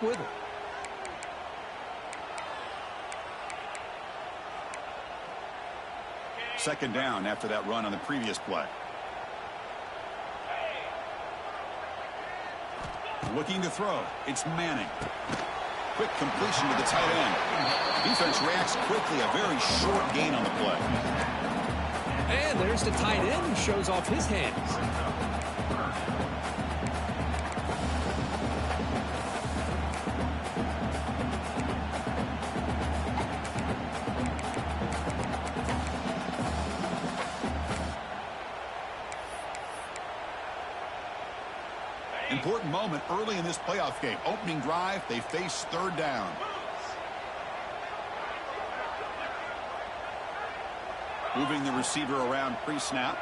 with it. Second down after that run on the previous play. Looking to throw. It's Manning. Quick completion to the tight end. Defense reacts quickly. A very short gain on the play. And there's the tight end who shows off his hands. Important moment early in this playoff game. Opening drive, they face third down. Moving the receiver around pre-snap.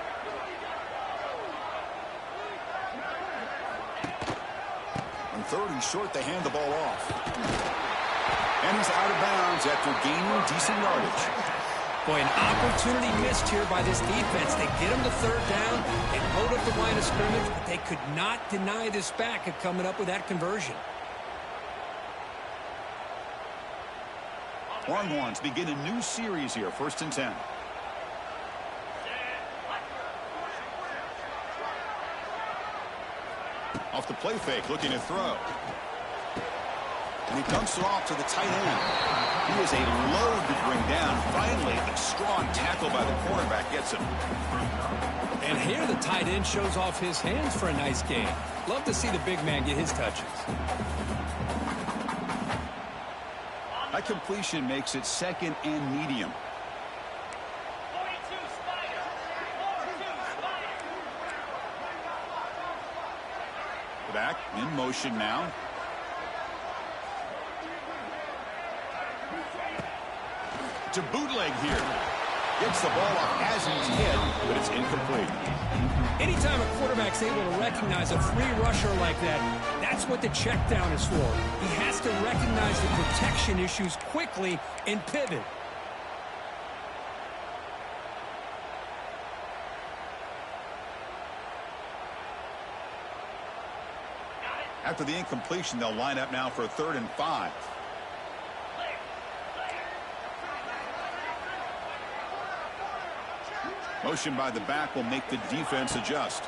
On third and short, they hand the ball off. And he's out of bounds after gaining decent yardage. Boy, an opportunity missed here by this defense. They get him to third down and hold up the line of scrimmage, but they could not deny this back of coming up with that conversion. Longhorns begin a new series here, 1st and 10. Off the play fake, looking to throw. And he dumps it off to the tight end. He is a load to bring down. Finally, a strong tackle by the cornerback gets him. And here the tight end shows off his hands for a nice gain. Love to see the big man get his touches. That completion makes it second and medium. Back in motion now. To bootleg here. Gets the ball off as intended, but it's incomplete. Anytime a quarterback's able to recognize a free rusher like that, that's what the check down is for. He has to recognize the protection issues quickly and pivot. After the incompletion, they'll line up now for a 3rd and 5. Motion by the back will make the defense adjust.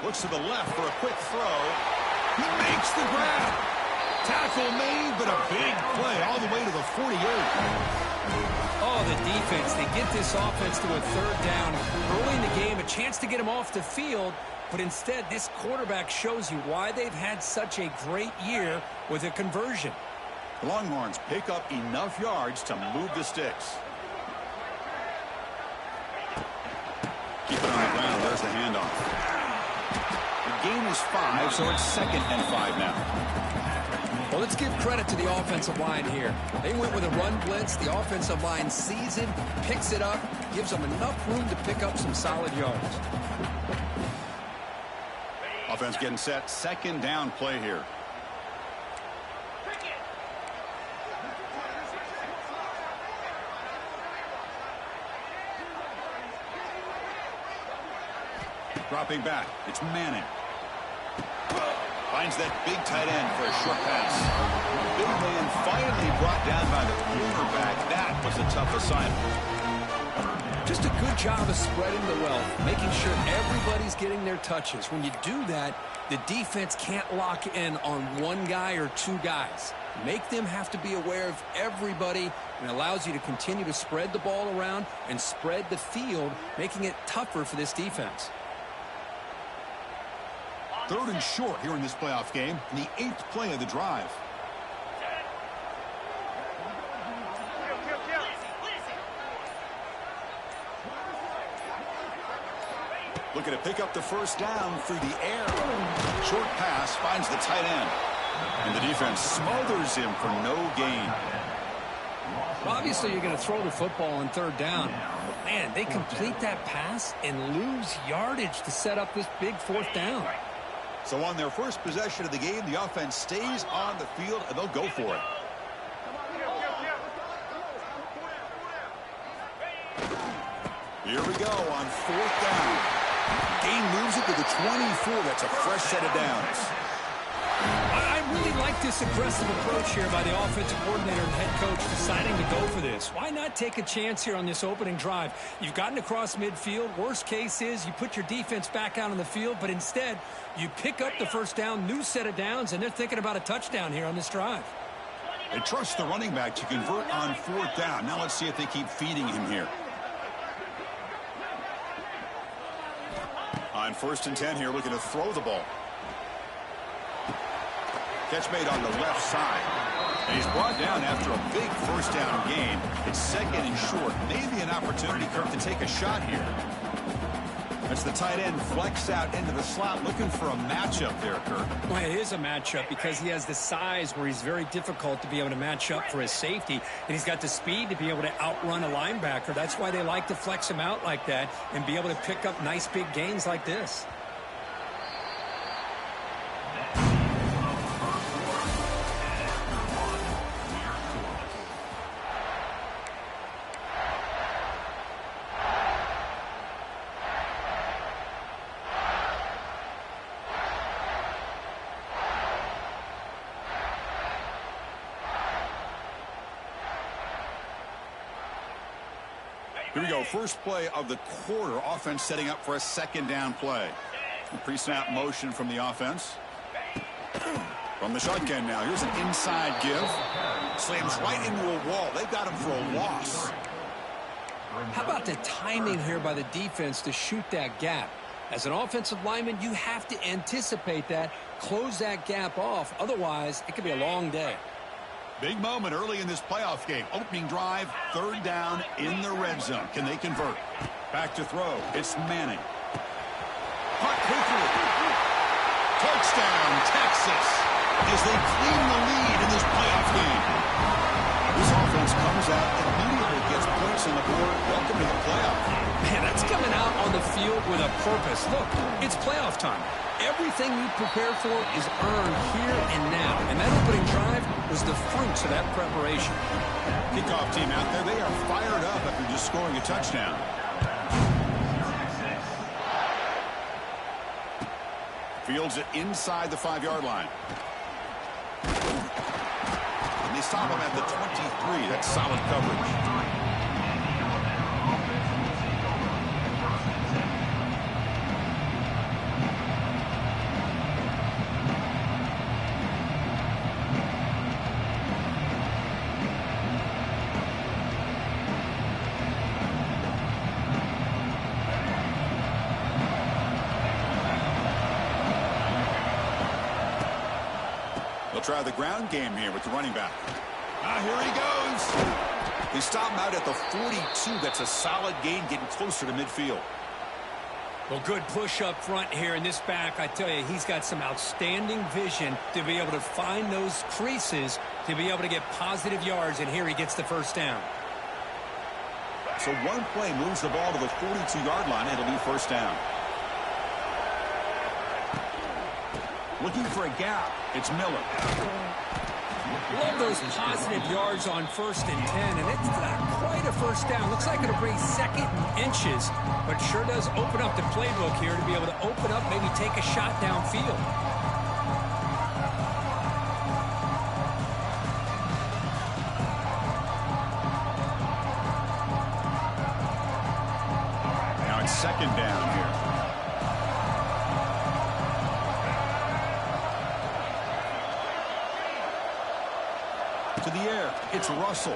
Looks to the left for a quick throw. He makes the grab. Tackle made, but a big play all the way to the 48. Oh, the defense. They get this offense to a 3rd down. Early in the game, a chance to get him off the field. But instead, this quarterback shows you why they've had such a great year with a conversion. The Longhorns pick up enough yards to move the sticks. Keep it on the ground. There's the handoff. The gain is 5, so it's 2nd and 5 now. Well, let's give credit to the offensive line here. They went with a run blitz. The offensive line sees it, picks it up, gives them enough room to pick up some solid yards. Offense getting set. 2nd down play here. Dropping back. It's Manning. Finds that big tight end for a short pass. Big man finally brought down by the cornerback. That was a tough assignment. Just a good job of spreading the wealth, making sure everybody's getting their touches. When you do that, the defense can't lock in on one guy or two guys. Make them have to be aware of everybody, and allows you to continue to spread the ball around and spread the field, making it tougher for this defense. 3rd and short here in this playoff game, in the 8th play of the drive. Looking to pick up the 1st down through the air. Short pass finds the tight end. And the defense smothers him for no gain. Well, obviously, you're going to throw the football on 3rd down. But man, they complete that pass and lose yardage to set up this big 4th down. So on their first possession of the game, the offense stays on the field, and they'll go for it. Here we go on 4th down. Gain moves it to the 24. That's a fresh set of downs. like this aggressive approach here by the offensive coordinator and head coach deciding to go for this. Why not take a chance here on this opening drive? You've gotten across midfield. Worst case is you put your defense back out on the field, but instead you pick up the first down, new set of downs, and they're thinking about a touchdown here on this drive. They trust the running back to convert on 4th down. Now let's see if they keep feeding him here. On 1st and 10 here, looking to throw the ball. Catch made on the left side. And he's brought down after a big first down gain. It's 2nd and short. Maybe an opportunity, Kirk, to take a shot here. As the tight end flex out into the slot, looking for a matchup there, Kirk. Well, it is a matchup because he has the size where he's very difficult to be able to match up for his safety, and he's got the speed to be able to outrun a linebacker. That's why they like to flex him out like that and be able to pick up nice big gains like this. Here we go, first play of the quarter. Offense setting up for a 2nd down play. Pre-snap motion from the offense. From the shotgun now, here's an inside give. Slams right into a wall. They've got him for a loss. How about the timing here by the defense to shoot that gap? As an offensive lineman, you have to anticipate that, close that gap off. Otherwise, it could be a long day. Big moment early in this playoff game. Opening drive, 3rd down in the red zone. Can they convert? Back to throw. It's Manning. Caught quickly. Touchdown, Texas, as they clean the lead in this playoff game. This offense comes out and immediately gets points on the board. Welcome to the playoff. Man, that's coming out on the field with a purpose. Look, it's playoff time. Everything you prepare for is earned here and now. And that opening drive was the fruits of that preparation. Kickoff team out there, they are fired up after just scoring a touchdown. Fields it inside the 5-yard line. And they stop him at the 23. That's solid coverage. Try the ground game here with the running back. Here he goes. They stop him out at the 42. That's a solid gain, getting closer to midfield. Well, good push up front here in this back. I tell you, he's got some outstanding vision to be able to find those creases to be able to get positive yards, and here he gets the first down. So one play moves the ball to the 42-yard line. It'll be first down. Looking for a gap. It's Miller. Love those positive yards on 1st and 10, and it's not quite a first down. Looks like it'll bring 2nd and inches, but sure does open up the playbook here to be able to open up, maybe take a shot downfield. Now it's 2nd down here. To the air, it's Russell.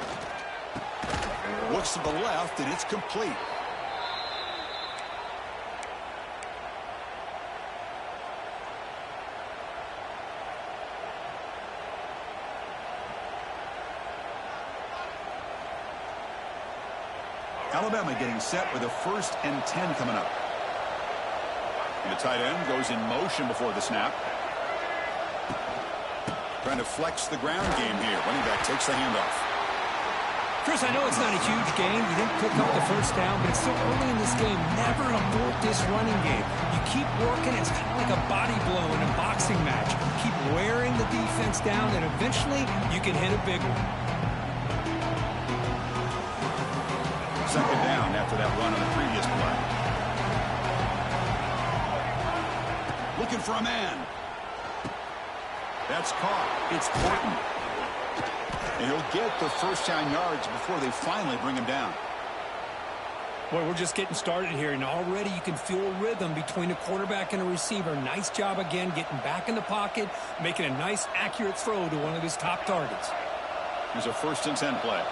Looks to the left, and it's complete. Alabama getting set with a 1st and 10 coming up. And the tight end goes in motion before the snap. Trying to flex the ground game here. Running back takes the handoff. Chris, I know it's not a huge game. You didn't pick up the first down, but it's still early in this game. Never abort this running game. You keep working. It's kind of like a body blow in a boxing match. Keep wearing the defense down, and eventually you can hit a big one. 2nd down after that run on the previous play. Looking for a man. That's caught. It's Horton. And he'll get the first down yards before they finally bring him down. Boy, we're just getting started here, and already you can feel a rhythm between the quarterback and the receiver. Nice job again getting back in the pocket, making a nice, accurate throw to one of his top targets. Here's a 1st and 10 play.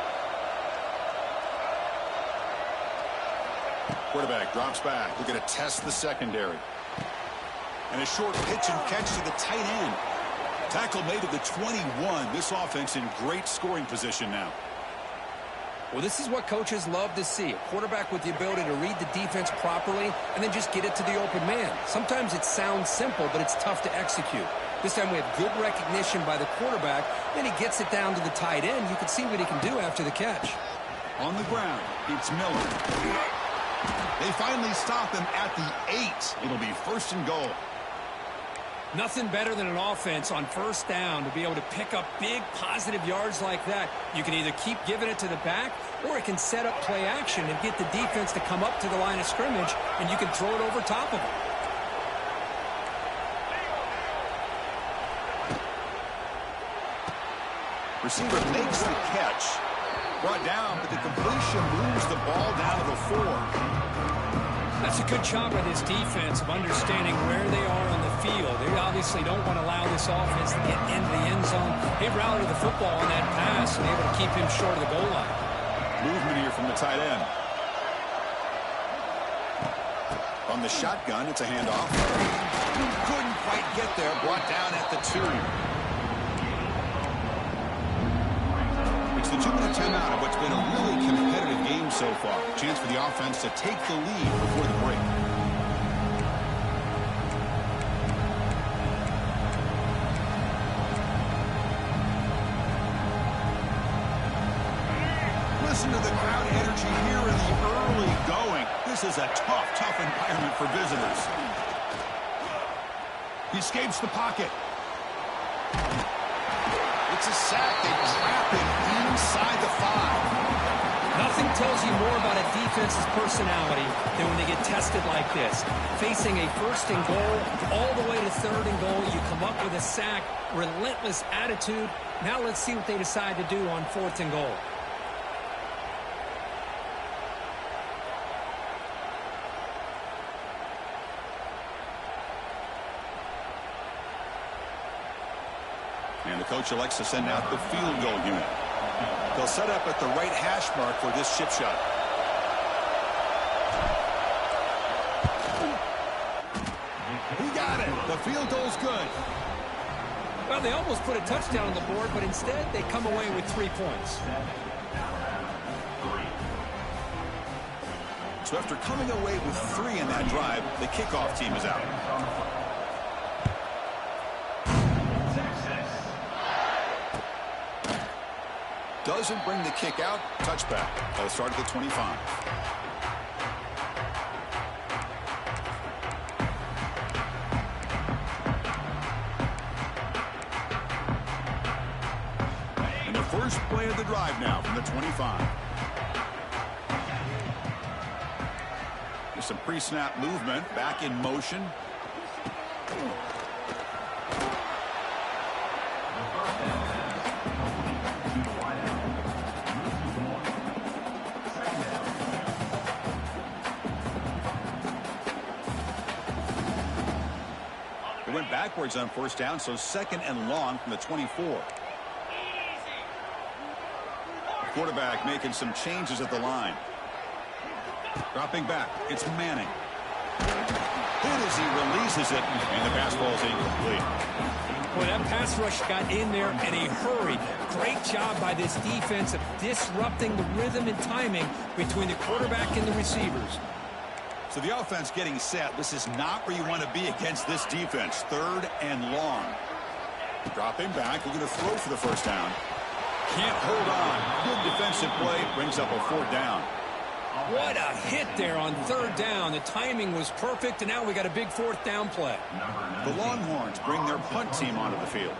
Quarterback drops back. We're going to test the secondary. And a short pitch and catch to the tight end. Tackle made at the 21. This offense in great scoring position now. Well, this is what coaches love to see. A quarterback with the ability to read the defense properly and then just get it to the open man. Sometimes it sounds simple, but it's tough to execute. This time we have good recognition by the quarterback. Then he gets it down to the tight end. You can see what he can do after the catch. On the ground, it's Miller. They finally stop him at the 8. It'll be 1st and goal. Nothing better than an offense on 1st down to be able to pick up big positive yards like that. You can either keep giving it to the back, or it can set up play action and get the defense to come up to the line of scrimmage, and you can throw it over top of them. Receiver makes the catch. Brought down, but the completion moves the ball down to the 4. That's a good job by this defense of understanding where they are on the field. They obviously don't want to allow this offense to get into the end zone. They rallied the football on that pass and able to keep him short of the goal line. Movement here from the tight end. On the shotgun, it's a handoff. Couldn't quite get there. Brought down at the 2. It's the 2-minute timeout of what's been a really competitive game so far. Chance for the offense to take the lead before the break. Listen to the crowd energy here in the early going. This is a tough environment for visitors. He escapes the pocket. It's a sack. They trap him inside the 5. Nothing tells you more about a defense's personality than when they get tested like this. Facing a 1st and goal, all the way to 3rd and goal, you come up with a sack, relentless attitude. Now let's see what they decide to do on 4th and goal. And the coach elects to send out the field goal unit. They'll set up at the right hash mark for this chip shot. He got it. The field goal's good. Well, they almost put a touchdown on the board, but instead they come away with 3 points. So after coming away with 3 in that drive, the kickoff team is out. Doesn't bring the kick out. Touchback. They'll start at the 25. And the first play of the drive now from the 25. There's some pre-snap movement. Back in motion. They went backwards on 1st down, so 2nd and long from the 24. Quarterback making some changes at the line. Dropping back, it's Manning. Hit as he releases it, and the pass ball is incomplete. Boy, that pass rush got in there in a hurry. Great job by this defense of disrupting the rhythm and timing between the quarterback and the receivers. So the offense getting set. This is not where you want to be against this defense. 3rd and long. Dropping back. We're going to throw for the 1st down. Can't hold on. Good defensive play. Brings up a 4th down. What a hit there on 3rd down. The timing was perfect, and now we got a big 4th down play. The Longhorns bring their punt team onto the field.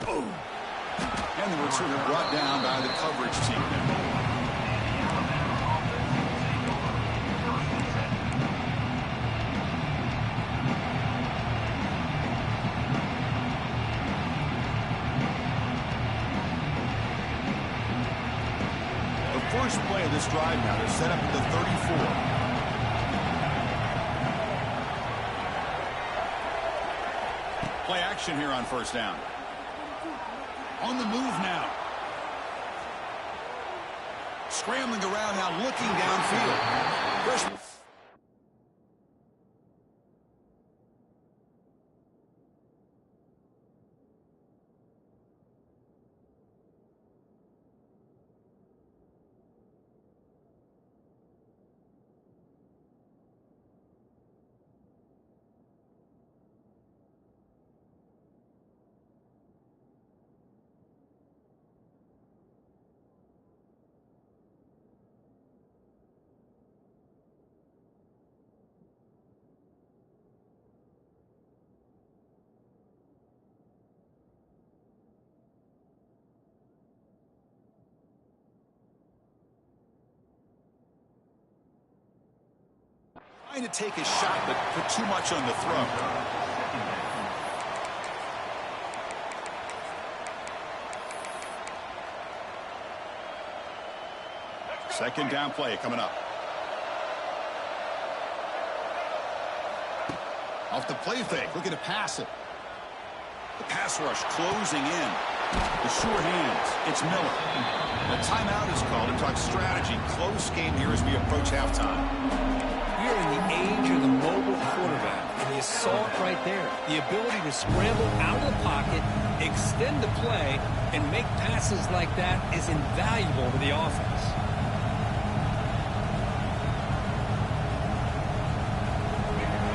Oh. And the returner brought down by the coverage team. play of this drive now. They're set up at the 34. Play action here on first down. On the move now. Scrambling around now, looking downfield. Freshman. Trying to take a shot, but put too much on the throw. Second down play coming up. Off the play fake, looking to pass it. The pass rush closing in. The sure hands, it's Miller. The timeout is called to talk strategy. Close game here as we approach halftime. We're in the age of the mobile quarterback, and you saw it right there. The ability to scramble out of the pocket, extend the play, and make passes like that is invaluable to the offense.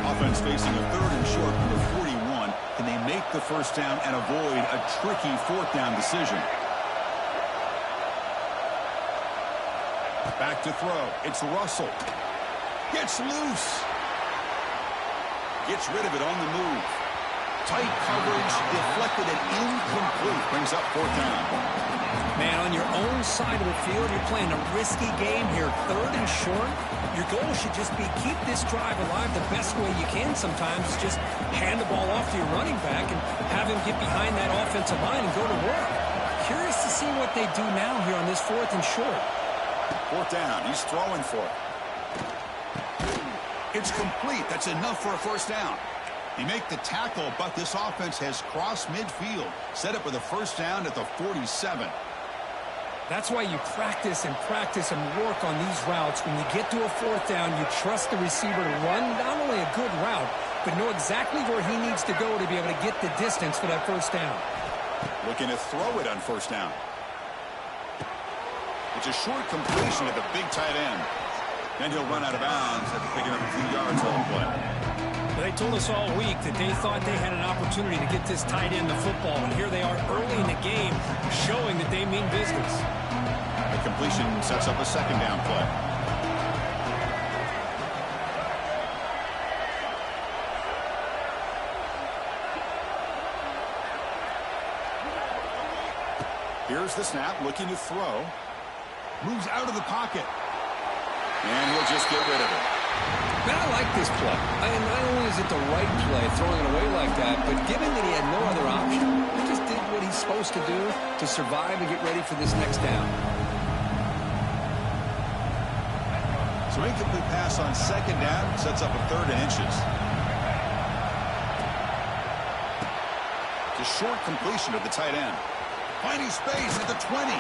Offense facing a third and short from the 41. Can they make the first down and avoid a tricky fourth down decision? Back to throw. It's Russell. Gets loose. Gets rid of it on the move. Tight coverage, deflected and incomplete. Brings up fourth down. Man, on your own side of the field, you're playing a risky game here. Third and short. Your goal should just be keep this drive alive the best way you can sometimes. Is just hand the ball off to your running back and have him get behind that offensive line and go to work. Curious to see what they do now here on this fourth and short. Fourth down. He's throwing for it. It's complete. That's enough for a first down. He make the tackle, but this offense has crossed midfield. Set up with a first down at the 47. That's why you practice and work on these routes. When you get to a fourth down, you trust the receiver to run not only a good route, but know exactly where he needs to go to be able to get the distance for that first down. Looking to throw it on first down. It's a short completion at the big tight end. Then he'll run out of bounds after picking up a few yards on the play. Well, they told us all week that they thought they had an opportunity to get this tight end the football, and here they are early in the game showing that they mean business. The completion sets up a second down play. Here's the snap, looking to throw. Moves out of the pocket. And he'll just get rid of it. Man, I like this play. Not only is it the right play, throwing it away like that, but given that he had no other option, he just did what he's supposed to do to survive and get ready for this next down. So incomplete pass on second down sets up a third and inches. The short completion of the tight end. Finding space at the 20.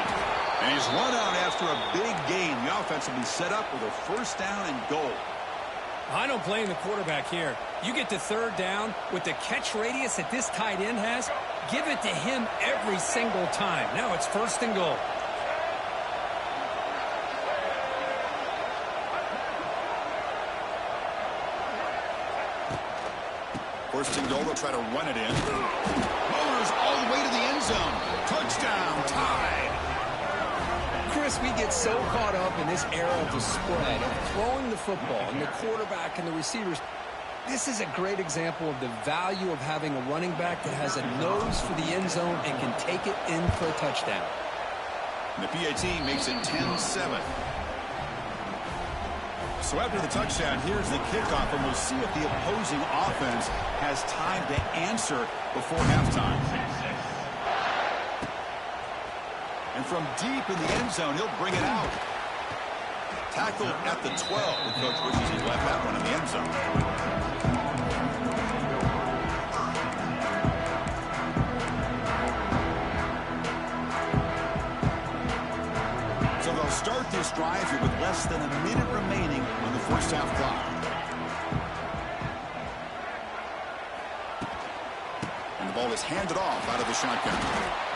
And he's run out after a big gain. The offense will be set up with a first down and goal. I don't blame the quarterback here. You get to third down with the catch radius that this tight end has, give it to him every single time. Now it's first and goal. First and goal, they'll try to run it in. Motors all the way to the end zone. Touchdown, Tide. Chris, we get so caught up in this era of the spread, of throwing the football, and the quarterback and the receivers. This is a great example of the value of having a running back that has a nose for the end zone and can take it in for a touchdown. And the PAT makes it 10-7. So after the touchdown, here's the kickoff, and we'll see if the opposing offense has time to answer before halftime. And from deep in the end zone, he'll bring it out. Tackled at the 12. The coach wishes he left that one in the end zone. So they'll start this drive here with less than a minute remaining on the first half clock. And the ball is handed off out of the shotgun.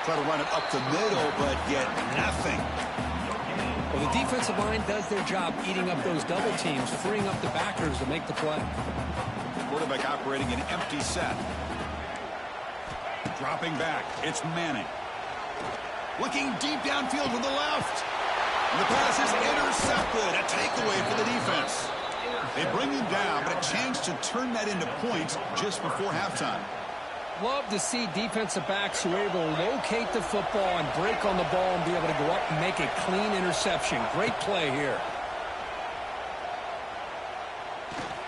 Try to run it up the middle, but get nothing. Well, the defensive line does their job eating up those double teams, freeing up the backers to make the play. Quarterback operating an empty set. Dropping back. It's Manning. Looking deep downfield to the left. And the pass is intercepted. A takeaway for the defense. They bring him down, but a chance to turn that into points just before halftime. Love to see defensive backs who are able to locate the football and break on the ball and be able to go up and make a clean interception. Great play here.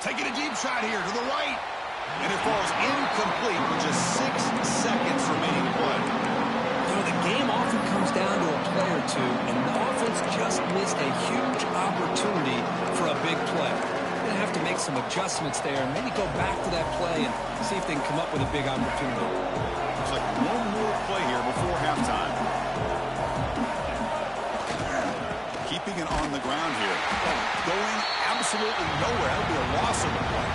Taking a deep shot here to the right. And it falls incomplete with just 6 seconds remaining to play. You know, the game often comes down to a play or two, and the offense just missed a huge opportunity for a big play. They're going to have to make some adjustments there and maybe go back to that play and see if they can come up with a big opportunity. Looks like one more play here before halftime. Keeping it on the ground here. Going absolutely nowhere. That'll be a loss of the play.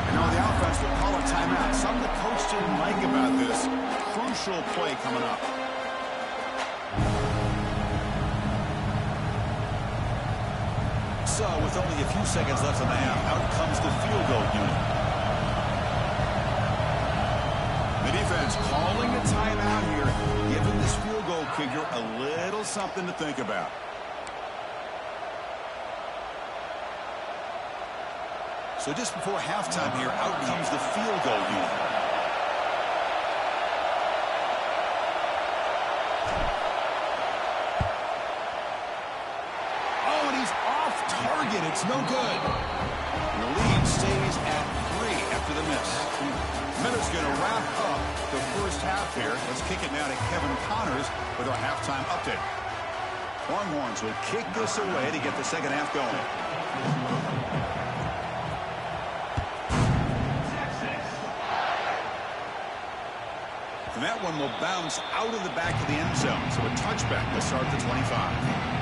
And now the offense will call a timeout. Something the coach didn't like about this. Crucial play coming up. So, with only a few seconds left in the half, out comes the field goal unit. The defense calling a timeout here, giving this field goal kicker a little something to think about. So just before halftime here, out comes the field goal unit. Oh, and he's off target. It's no good. And the lead stays at 3 after the miss. Miller's going to wrap up the first half here. Let's kick it now to Kevin Connors with our halftime update. Longhorns will kick this away to get the second half going. And that one will bounce out of the back of the end zone. So a touchback will start the 25.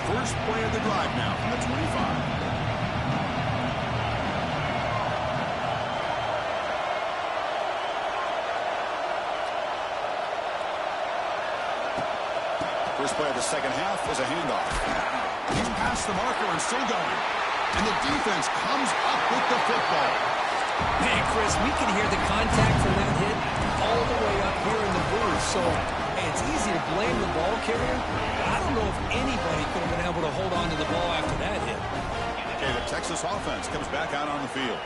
First play of the drive now from the 25. First play of the second half is a handoff. He's past the marker and still going. And the defense comes up with the football. Man, Chris, we can hear the contact from that hit all the way up here in the booth. So, hey, it's easy to blame the ball carrier. I don't know if anybody could have been able to hold on to the ball after that hit. Okay, the Texas offense comes back out on the field.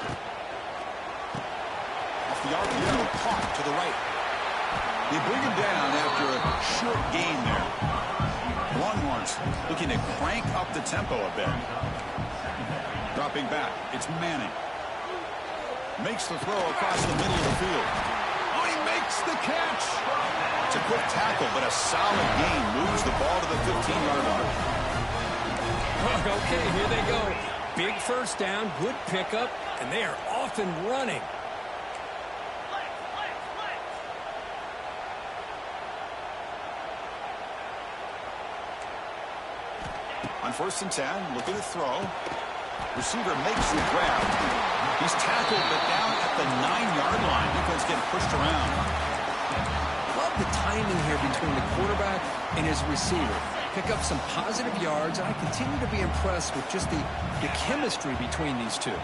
Off the RPO, caught to the right. They bring him down after a short gain there. Longhorns looking to crank up the tempo a bit. Dropping back, it's Manning. Makes the throw across the middle of the field. Oh, he makes the catch. It's a quick tackle, but a solid gain moves the ball to the 15-yard line. Okay, here they go. Big first down, good pickup, and they are off and running. On 1st and 10, looking to throw. Receiver makes the grab. He's tackled, but down at the 9-yard line. Defense getting pushed around. Love the timing here between the quarterback and his receiver. Pick up some positive yards, and I continue to be impressed with just the chemistry between these two.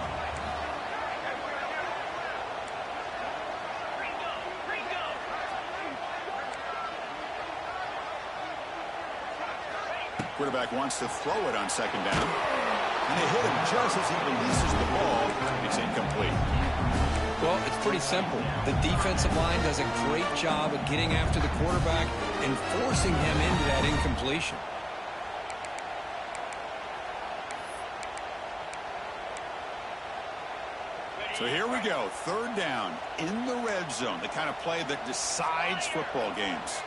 Quarterback wants to throw it on 2nd down. And they hit him just as he releases the ball. It's incomplete. Well, it's pretty simple. The defensive line does a great job of getting after the quarterback and forcing him into that incompletion. So here we go, third down in the red zone, the kind of play that decides football games.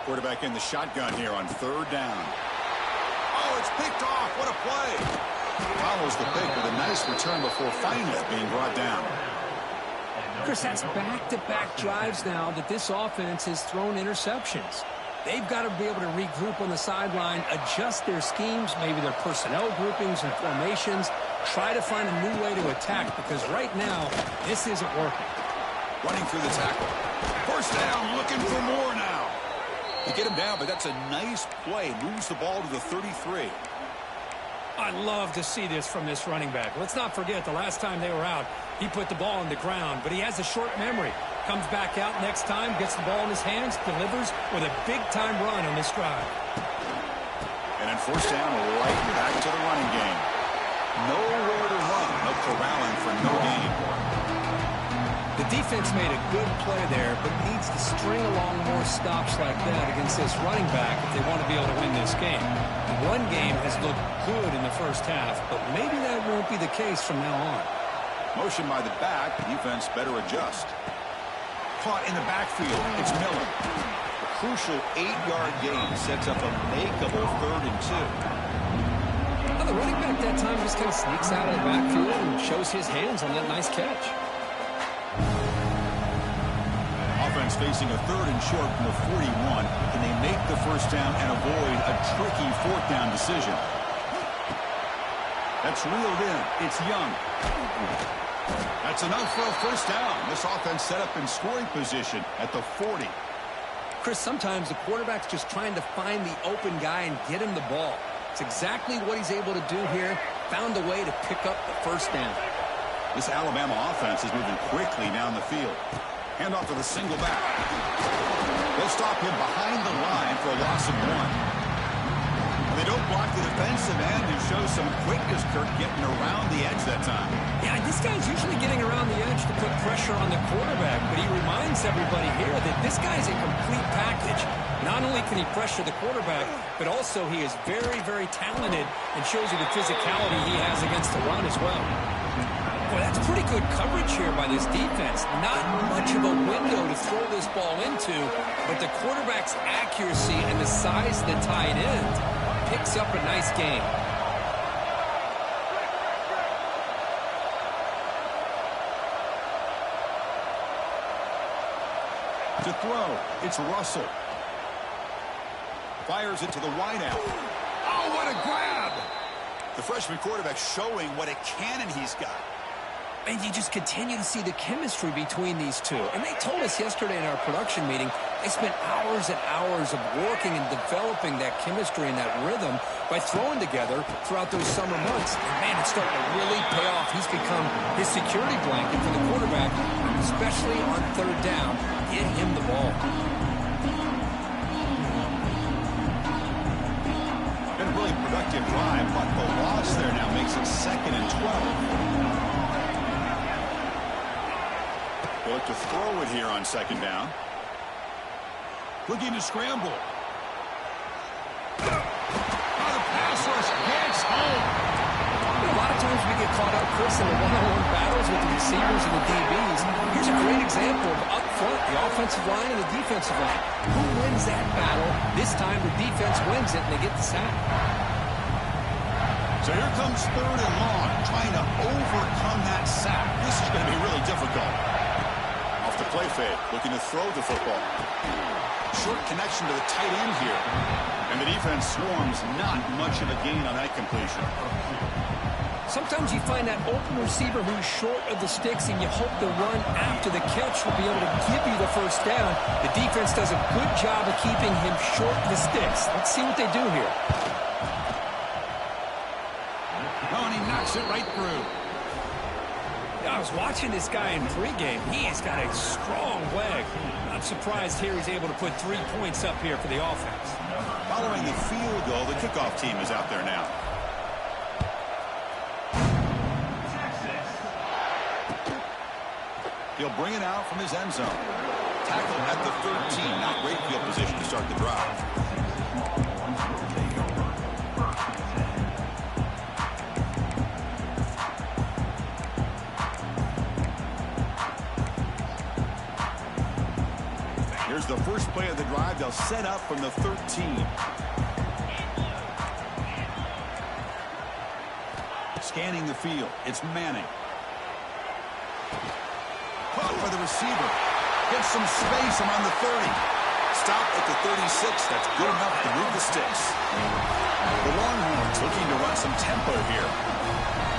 Quarterback in the shotgun here on third down. Oh, it's picked off. What a play. Follows the pick with a nice return before finally being brought down. Chris, that's back-to-back drives now that this offense has thrown interceptions. They've got to be able to regroup on the sideline, adjust their schemes, maybe their personnel groupings and formations, try to find a new way to attack, because right now, this isn't working. Running through the tackle. First down, looking for more now. You get him down, but that's a nice play. Moves the ball to the 33. I love to see this from this running back. Let's not forget the last time they were out, he put the ball on the ground, but he has a short memory. Comes back out next time, gets the ball in his hands, delivers with a big-time run on this drive. And then first down, right back to the running game. Nowhere to run. No corralling for no gain. The defense made a good play there, but needs to string along more stops like that against this running back if they want to be able to win this game. The run game has looked good in the first half, but maybe that won't be the case from now on. Motion by the back. Defense better adjust. Caught in the backfield. It's Miller. A crucial 8-yard gain sets up a makeable 3rd and 2. Well, the running back that time just kind of sneaks out of the backfield and shows his hands on that nice catch. Offense facing a 3rd and short from the 41. Can they make the first down and avoid a tricky 4th down decision? That's reeled in. It's Young. That's enough for a first down. This offense set up in scoring position at the 40. Chris, sometimes the quarterback's just trying to find the open guy and get him the ball. It's exactly what he's able to do here. Found a way to pick up the first down. This Alabama offense is moving quickly down the field. Hand off to the single back. They'll stop him behind the line for a loss of 1. They don't block the defensive end and show some quickness, Kirk, getting around the edge that time. Yeah, this guy's usually getting around the edge to put pressure on the quarterback, but he reminds everybody here that this guy's a complete package. Not only can he pressure the quarterback, but also he is very, very talented and shows you the physicality he has against the run as well. Boy, that's pretty good coverage here by this defense. Not much of a window to throw this ball into, but the quarterback's accuracy and the size of the tight end picks up a nice game. To throw, it's Russell. Fires it to the wideout. Oh, what a grab! The freshman quarterback showing what a cannon he's got. And you just continue to see the chemistry between these two. And they told us yesterday in our production meeting, they spent hours and hours of working and developing that chemistry and that rhythm by throwing together throughout those summer months. And man, it's starting to really pay off. He's become his security blanket for the quarterback, especially on 3rd down. Get him the ball. Been a really productive drive, but the loss there now makes it 2nd and 12. They'll look to throw it here on 2nd down. Looking to scramble. The pass rush gets home. A lot of times we get caught up, Chris, in the one-on-one battles with the receivers and the DBs. Here's a great example of up front, the offensive line and the defensive line. Who wins that battle? This time the defense wins it and they get the sack. So here comes 3rd and long, trying to overcome that sack. This is going to be really difficult. Off the play fake, looking to throw the football. Short connection to the tight end here. And the defense swarms, not much of a gain on that completion. Sometimes you find that open receiver who's short of the sticks, and you hope the run after the catch will be able to give you the first down. The defense does a good job of keeping him short of the sticks. Let's see what they do here. Oh, and he knocks it right through. I was watching this guy in pregame. He has got a strong leg. I'm surprised here he's able to put 3 points up here for the offense. Following the field goal, the kickoff team is out there now. He'll bring it out from his end zone. Tackle at the 13. Not great field position to start the drive. the first play of the drive. They'll set up from the 13. Scanning the field. It's Manning. Caught by the receiver. Gets some space around the 30. Stop at the 36. That's good enough to move the sticks. The Longhorns looking to run some tempo here.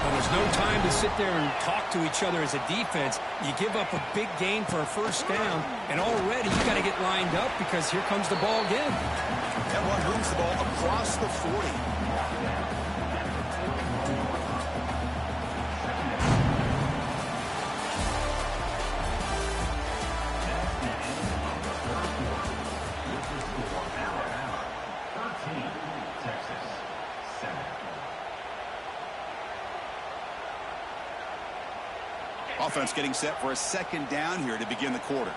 Well, there's no time to sit there and talk to each other as a defense. You give up a big gain for a first down, and already you got to get lined up because here comes the ball again. That one moves the ball across the 40. Offense getting set for a second down here to begin the quarter.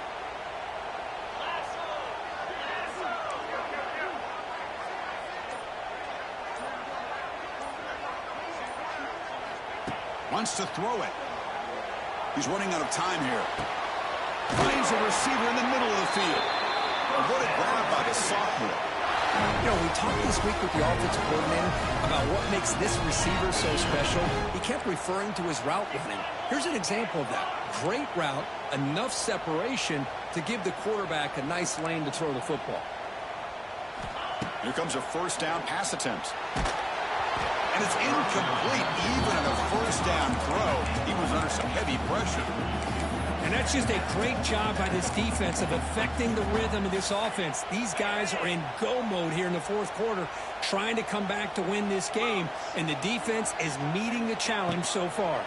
Wants to throw it. He's running out of time here. Finds a receiver in the middle of the field. What a grab by the sophomore. You know, we talked this week with the offensive coordinator about what makes this receiver so special. He kept referring to his route running. Here's an example of that. Great route, enough separation to give the quarterback a nice lane to throw the football. Here comes a first down pass attempt. And it's incomplete. Even on a first down throw, he was under some heavy pressure. And that's just a great job by this defense of affecting the rhythm of this offense. These guys are in go mode here in the fourth quarter, trying to come back to win this game, and the defense is meeting the challenge so far.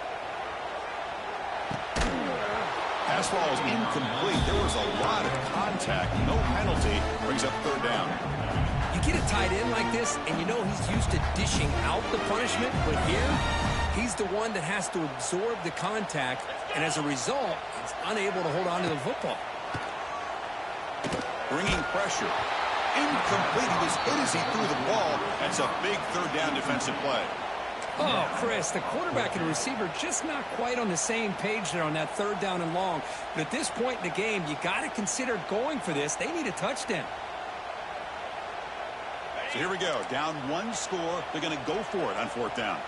Pass ball is incomplete. There was a lot of contact. No penalty. Brings up third down. You get a tight end like this, and you know he's used to dishing out the punishment, but here, he's the one that has to absorb the contact, and as a result, he's unable to hold on to the football. Bringing pressure. Incomplete. He was hit as he threw the ball. That's a big third down defensive play. Oh, Chris, the quarterback and the receiver just not quite on the same page there on that third down and long. But at this point in the game, you got to consider going for this. They need a touchdown. So here we go. Down one score. They're going to go for it on fourth down.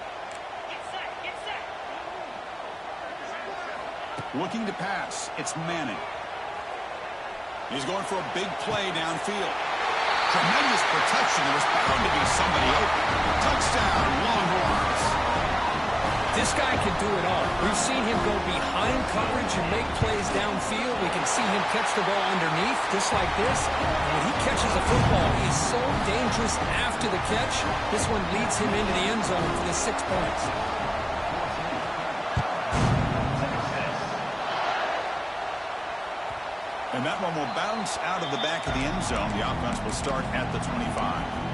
Get set. Looking to pass. It's Manning. He's going for a big play downfield. Tremendous protection. There was bound to be somebody open. Touchdown, Longhorns. This guy can do it all. We've seen him go behind coverage and make plays downfield. We can see him catch the ball underneath, just like this. And when he catches a football, he is so dangerous after the catch. This one leads him into the end zone for the 6 points. And that one will bounce out of the back of the end zone. The offense will start at the 25.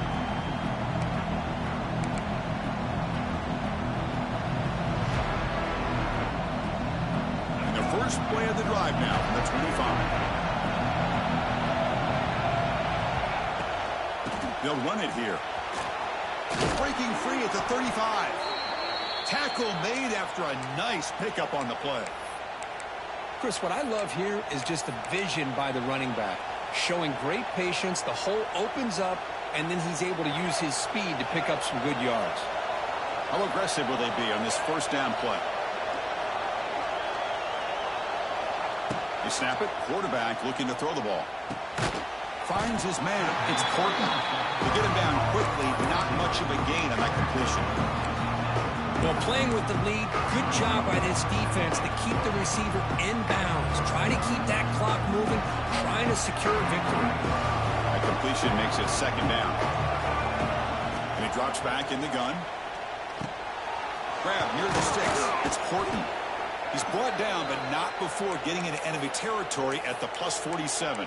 And the first play of the drive now from the 25. They'll run it here. Breaking free at the 35. Tackle made after a nice pickup on the play. Chris, what I love here is just the vision by the running back. Showing great patience, the hole opens up, and then he's able to use his speed to pick up some good yards. How aggressive will they be on this first down play? They snap it. Quarterback looking to throw the ball. Finds his man. It's Portland. They get him down quickly. Not much of a gain on that completion. Well, playing with the lead, good job by this defense to keep the receiver in bounds. Try to keep that clock moving, trying to secure a victory. That completion makes it second down. And he drops back in the gun. Grab near the sticks. It's Portland. He's brought down, but not before getting into enemy territory at the plus 47.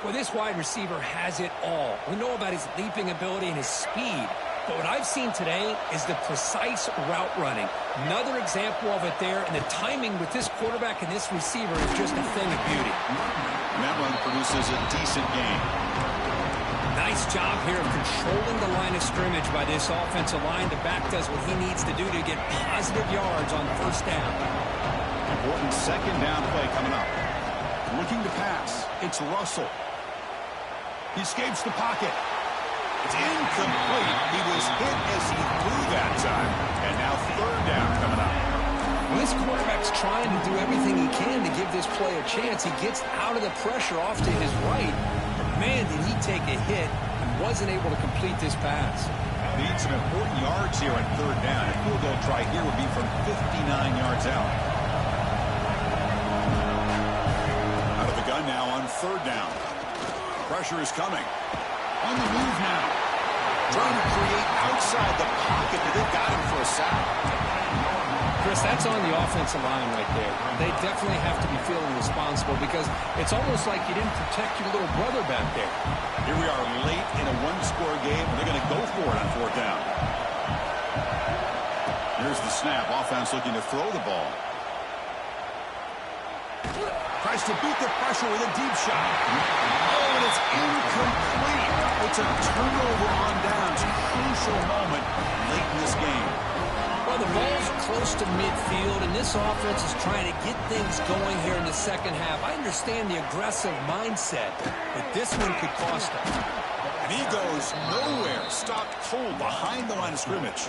Well, this wide receiver has it all. We know about his leaping ability and his speed. But what I've seen today is the precise route running. Another example of it there, and the timing with this quarterback and this receiver is just a thing of beauty. And that one produces a decent game. Nice job here of controlling the line of scrimmage by this offensive line. The back does what he needs to do to get positive yards on first down. Important second down play coming up. Looking to pass. It's Russell. He escapes the pocket. It's incomplete. He was hit as he threw that time. And now third down coming up. Well, this quarterback's trying to do everything he can to give this play a chance. He gets out of the pressure off to his right. But man, did he take a hit and wasn't able to complete this pass. Need some important yards here on third down. A field goal try here would be from 59 yards out. Out of the gun now on third down. Pressure is coming. On the move now. Trying to create outside the pocket, but they've got him for a sack. Chris, that's on the offensive line right there. They definitely have to be feeling responsible because it's almost like you didn't protect your little brother back there. Here we are late in a one-score game, and they're going to go for it on fourth down. Here's the snap. Offense looking to throw the ball. Tries to beat the pressure with a deep shot. Oh, and it's incomplete. It's a turnover on downs. Crucial moment late in this game. Well, the ball's close to midfield, and this offense is trying to get things going here in the second half. I understand the aggressive mindset, but this one could cost them. And he goes nowhere. Stopped cold behind the line of scrimmage.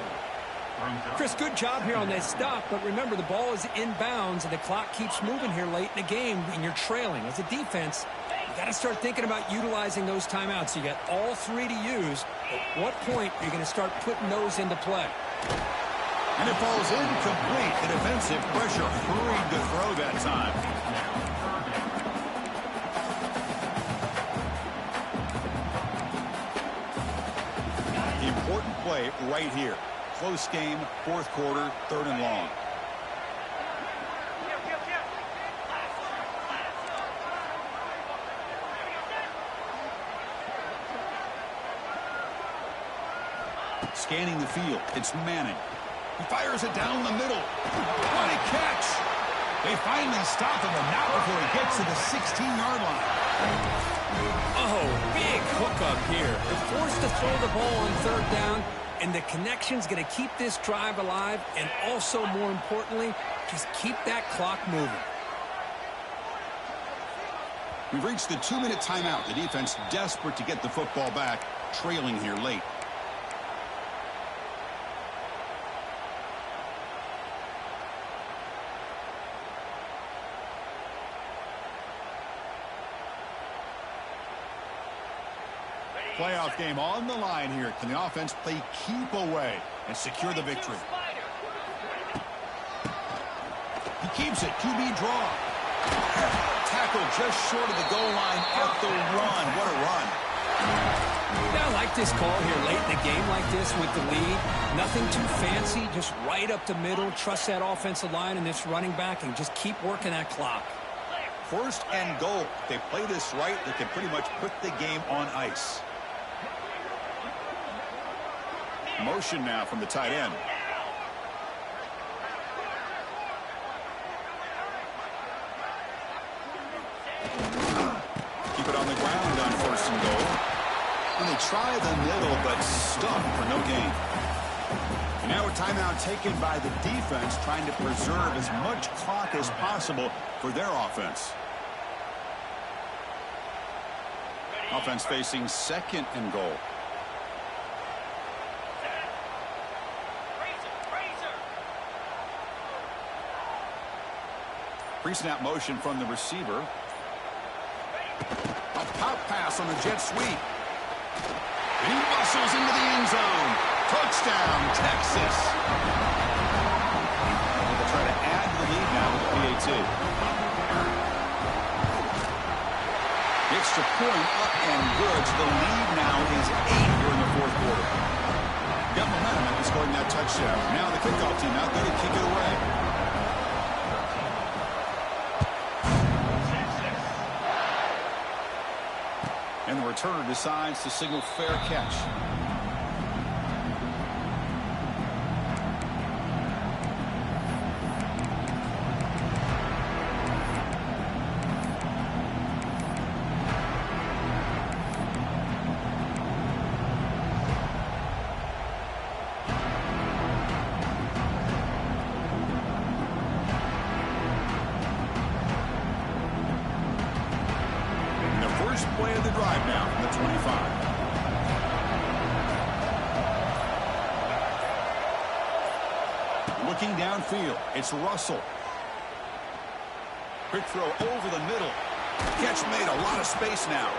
Chris, good job here on that stop, but remember, the ball is inbounds, and the clock keeps moving here late in the game, and you're trailing. As a defense, you got to start thinking about utilizing those timeouts. You got all three to use. At what point are you going to start putting those into play? And it falls incomplete. The defensive pressure hurried to throw that time. Important play right here. Close game, fourth quarter, third and long. Scanning the field, it's Manning. He fires it down the middle. What a catch! They finally stop him, but not before he gets to the 16-yard line. Oh, big hookup here. They're forced to throw the ball on third down, and the connection's going to keep this drive alive, and also, more importantly, just keep that clock moving. We've reached the 2-minute timeout. The defense desperate to get the football back, trailing here late. Playoff game on the line here. Can the offense play keep away and secure the victory? He keeps it. QB draw. Tackle just short of the goal line at the run. What a run. Yeah, I like this call here late in the game like this with the lead. Nothing too fancy, just right up the middle. Trust that offensive line and this running back and just keep working that clock. First and goal. If they play this right, they can pretty much put the game on ice. Motion now from the tight end. Keep it on the ground on first and goal. And they try the middle, but stuck for no gain. And now a timeout taken by the defense, trying to preserve as much clock as possible for their offense. Offense facing second and goal. Pre-snap motion from the receiver. A pop pass on the jet sweep. And he muscles into the end zone. Touchdown, Texas. They'll try to add to the lead now with the PAT. Extra point up and good. So the lead now is 8 here in the fourth quarter. Got momentum after scoring that touchdown. Now the kickoff team out there to kick it away. And the returner decides to signal fair catch. First play of the drive now from the 25. Looking downfield, it's Russell. Quick throw over the middle. Catch made, a lot of space now.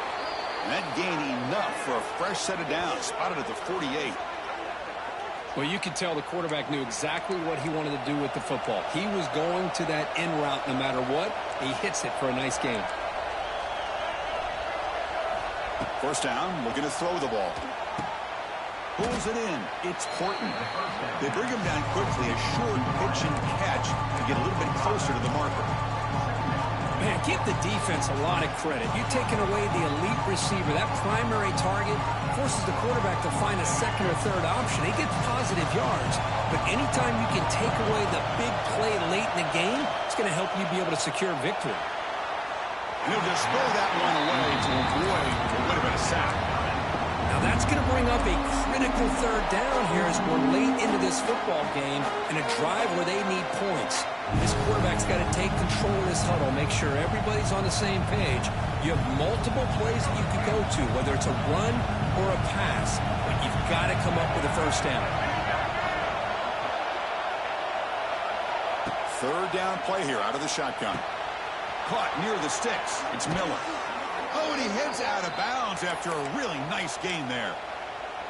And that gained enough for a fresh set of downs, spotted at the 48. Well, you could tell the quarterback knew exactly what he wanted to do with the football. He was going to that in route no matter what. He hits it for a nice gain. First down, looking to throw the ball. Pulls it in. It's Horton. They bring him down quickly, a short pitch and catch to get a little bit closer to the marker. Man, give the defense a lot of credit. You're taking away the elite receiver. That primary target forces the quarterback to find a second or third option. He gets positive yards, but anytime you can take away the big play late in the game, it's going to help you be able to secure victory. And he'll just throw that one away to avoid what would have been a sack. Now that's going to bring up a critical third down here as we're late into this football game in a drive where they need points. This quarterback's got to take control of this huddle, make sure everybody's on the same page. You have multiple plays that you could go to, whether it's a run or a pass, but you've got to come up with a first down. Third down play here out of the shotgun. Caught near the sticks. It's Miller. Oh, and he heads out of bounds after a really nice gain there.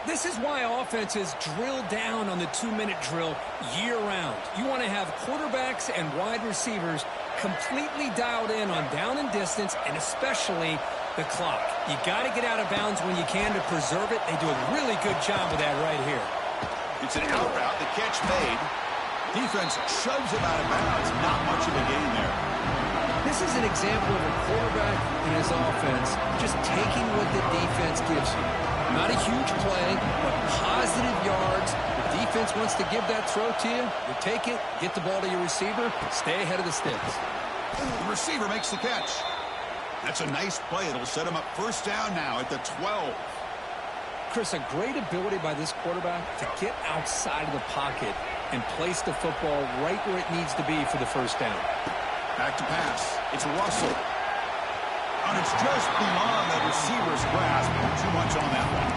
This is why offenses drill down on the 2-minute drill year-round. You want to have quarterbacks and wide receivers completely dialed in on down and distance, and especially the clock. You got to get out of bounds when you can to preserve it. They do a really good job of that right here. It's an out route. The catch made. Defense shoves him out of bounds. Not much of a gain there. This is an example of a quarterback and his offense just taking what the defense gives you. Not a huge play, but positive yards. The defense wants to give that throw to you. You take it, get the ball to your receiver, stay ahead of the sticks. The receiver makes the catch. That's a nice play. It'll set him up first down now at the 12. Chris, a great ability by this quarterback to get outside of the pocket and place the football right where it needs to be for the first down. Back to pass. It's Russell. And it's just beyond the receiver's grasp. Too much on that one.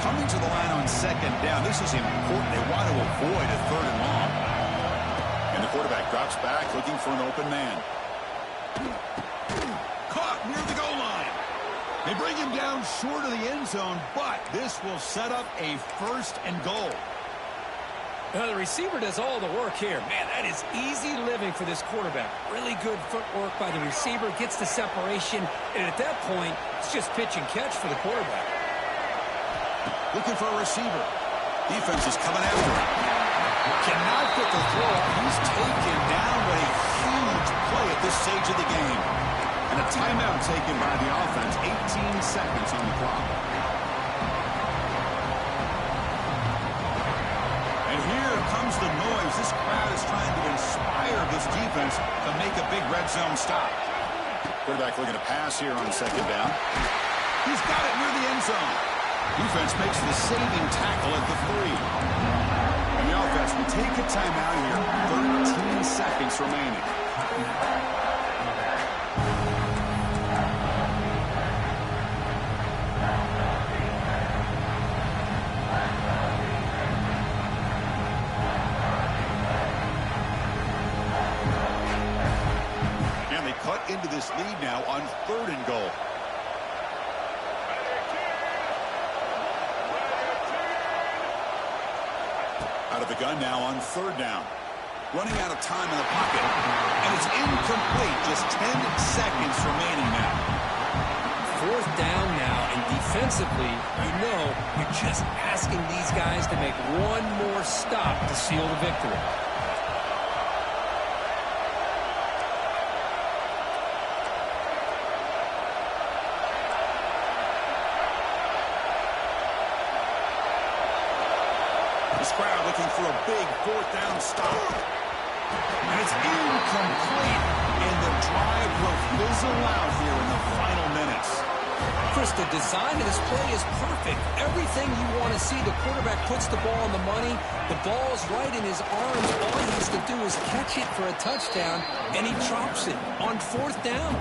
Coming to the line on second down. This is important. They want to avoid a third and long. And the quarterback drops back looking for an open man. Caught near the goal line. They bring him down short of the end zone, but this will set up a first and goal. The receiver does all the work here. Man, that is easy living for this quarterback. Really good footwork by the receiver, gets the separation, and at that point, it's just pitch and catch for the quarterback. Looking for a receiver. Defense is coming after him. Cannot get the throw up. He's taken down with a huge play at this stage of the game. And a timeout taken by the offense. 18 seconds on the clock. And here comes the noise. This crowd is trying to inspire this defense to make a big red zone stop. Quarterback looking to pass here on second down. He's got it near the end zone. Defense makes the saving tackle at the 3. And the offense will take a timeout here. 13 seconds remaining. And they cut into this lead now on third and goal. Out of the gun now on third down. Running out of time in the pocket. And it's incomplete. Just 10 seconds remaining now. Fourth down now, and defensively, you know you're just asking these guys to make one more stop to seal the victory. This crowd looking for a big fourth down stop. And it's incomplete. And the drive will fizzle out here in the final minutes. Chris, the design of this play is perfect. Everything you want to see. The quarterback puts the ball on the money. The ball's right in his arms. All he has to do is catch it for a touchdown, and he drops it on 4th down.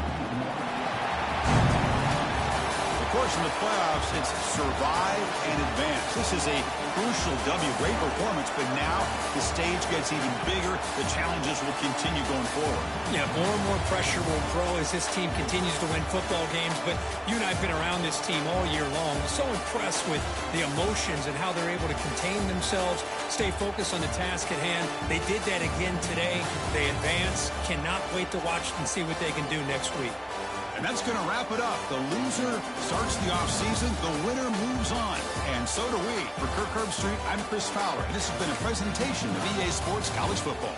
Of course, in the playoffs, it's survive and advance. This is a crucial W. Great performance, but now the stage gets even bigger. The challenges will continue going forward. Yeah, more and more pressure will grow as this team continues to win football games. But you and I have been around this team all year long. So impressed with the emotions and how they're able to contain themselves, stay focused on the task at hand. They did that again today. They advance. Cannot wait to watch and see what they can do next week. And that's going to wrap it up. The loser starts the offseason. The winner moves on. And so do we. For Kirk Herbstreit, I'm Chris Fowler. And this has been a presentation of EA Sports College Football.